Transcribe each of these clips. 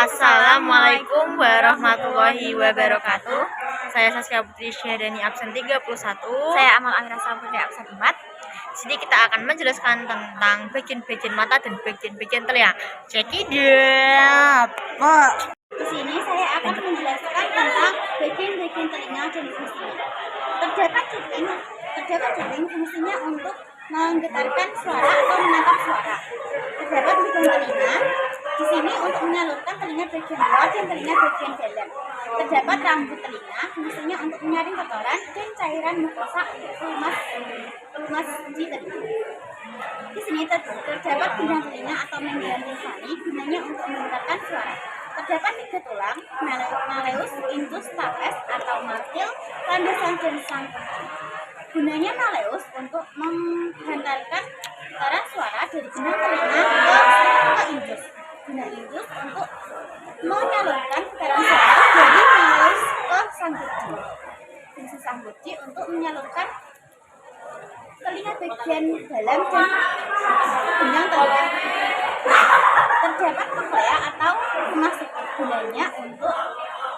Assalamualaikum warahmatullahi wabarakatuh. Saya Saskia Putri Syahdani absen 31. Saya Amal Amira Putri absen 4. Sini kita akan menjelaskan tentang bagian-bagian mata dan bagian-bagian telinga. Check it out. Di sini saya akan menjelaskan tentang bagian-bagian telinga dan fungsinya. Terdapat cuping fungsinya untuk menggetarkan suara atau menangkap suara. Terdapat lubang telinga di sini untuk menyalurkan telinga bagian luar dan telinga bagian dalam. Terdapat rambut telinga fungsinya untuk menyaring kotoran dan cairan mukosa untuk pelumas di telinga. Di sini terdapat gendang telinga atau membran timpani gunanya untuk menggetarkan suara. Terdapat 3 tulang, malleus, incus, stapes atau martil, landasan dan sangkunci. Gunanya malleus untuk menghantarkan putaran suara dari gendang telinga ke incus. Guna incus untuk menyalurkan putaran suara dari malleus ke sangkunci. Fungsi sangkunci untuk menyalurkan telinga bagian dalam dan gendang telinga. Terdapat koklea atau rumah sikit gunanya untuk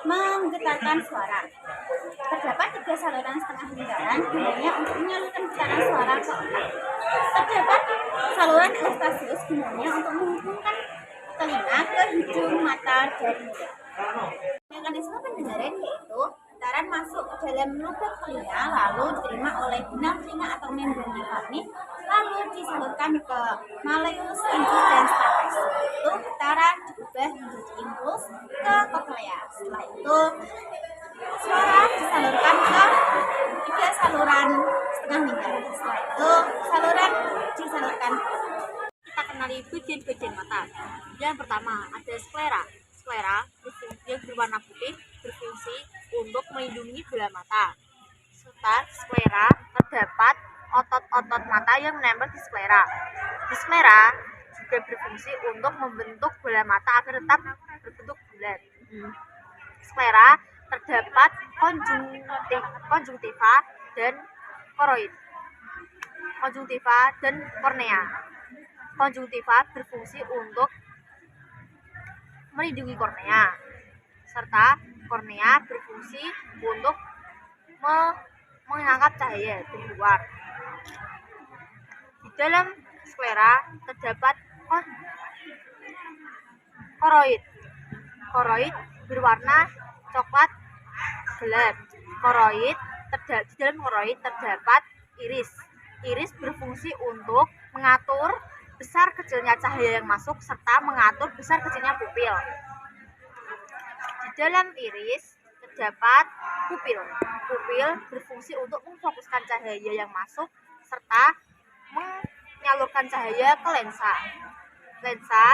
menggetarkan suara. Terdapat 3 saluran setengah lingkaran gunanya untuk menyalurkan putaran suara ke otak. Terdapat saluran elastasius gunanya untuk menghubungkan telinga ke hidung, mata, dan mulut. Mekanisme pendengaran yaitu getaran masuk ke dalam lubang telinga lalu diterima oleh benang telinga atau membran timpani lalu disalurkan ke malleus, incus, dan stapes. Itu getaran diubah menjadi impuls ke koklea. Setelah itu suara disalurkan ke 3 saluran setengah lingkaran. Setelah itu saluran disalurkan. Kita kenali bagian-bagian mata. Yang pertama ada sklera. Sklera yang berwarna putih berfungsi untuk melindungi bola mata. Serta sklera terdapat otot-otot mata yang menempel di sklera. Di sklera juga berfungsi untuk membentuk bola mata agar tetap berbentuk bulat. Sklera terdapat konjungtiva dan koroid. Konjungtiva dan kornea. Konjungtiva berfungsi untuk melindungi kornea, serta kornea berfungsi untuk menangkap cahaya dari luar. Di dalam sklera terdapat koroid. Koroid berwarna coklat gelap. Di dalam koroid terdapat iris. Iris berfungsi untuk mengatur besar kecilnya cahaya yang masuk serta mengatur besar kecilnya pupil. Di dalam iris terdapat pupil. Pupil berfungsi untuk memfokuskan cahaya yang masuk serta menyalurkan cahaya ke lensa. Lensa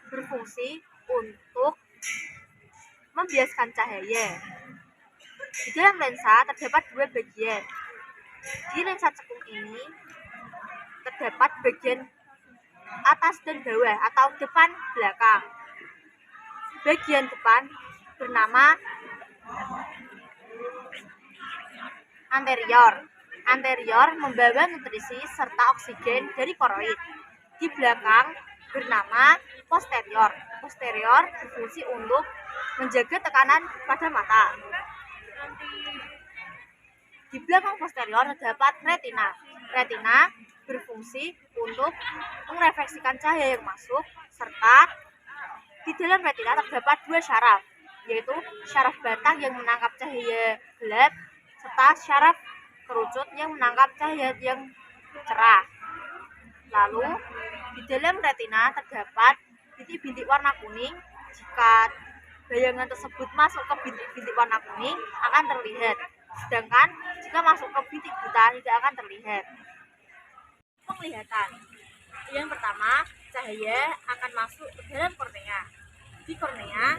berfungsi untuk membiaskan cahaya. Di dalam lensa terdapat 2 bagian. Di lensa cekung ini terdapat bagian atas dan bawah atau depan belakang. Bagian depan bernama anterior. Anterior membawa nutrisi serta oksigen dari koroid. Di belakang bernama posterior. Posterior berfungsi untuk menjaga tekanan pada mata. Di belakang posterior terdapat retina. Retina berfungsi untuk merefleksikan cahaya yang masuk, serta di dalam retina terdapat 2 syaraf, yaitu syaraf batang yang menangkap cahaya gelap serta syaraf kerucut yang menangkap cahaya yang cerah. Lalu di dalam retina terdapat bintik-bintik warna kuning. Jika bayangan tersebut masuk ke bintik-bintik warna kuning akan terlihat, sedangkan jika masuk ke bintik buta tidak akan terlihat. Penglihatan. Yang pertama, cahaya akan masuk ke dalam kornea. Di kornea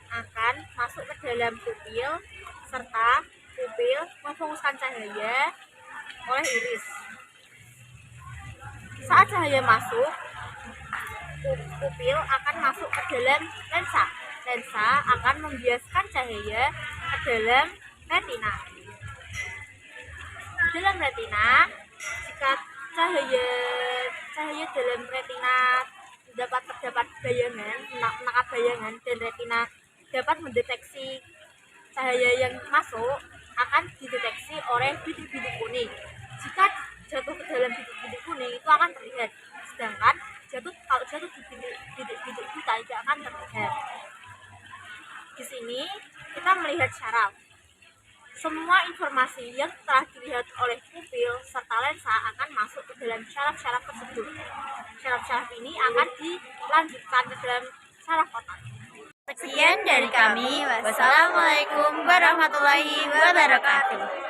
akan masuk ke dalam pupil serta pupil memfokuskan cahaya oleh iris. Saat cahaya masuk, pupil akan masuk ke dalam lensa. Lensa akan membiaskan cahaya ke dalam retina. Di dalam retina, jika cahaya dalam retina terdapat bayangan, menangkap bayangan, dan retina dapat mendeteksi cahaya yang masuk, akan dideteksi oleh bidik-bidik kuning. Jika jatuh ke dalam bidik-bidik kuning itu akan terlihat, sedangkan kalau jatuh di bidik-bidik hitam tidak akan terlihat. Di sini kita melihat syaraf. Semua informasi yang telah dilihat oleh pupil serta lensa akan masuk ke dalam syaraf-syaraf tersebut. Syaraf-syaraf ini akan dilanjutkan ke dalam syaraf otak. Sekian dari kami. Wassalamualaikum warahmatullahi wabarakatuh.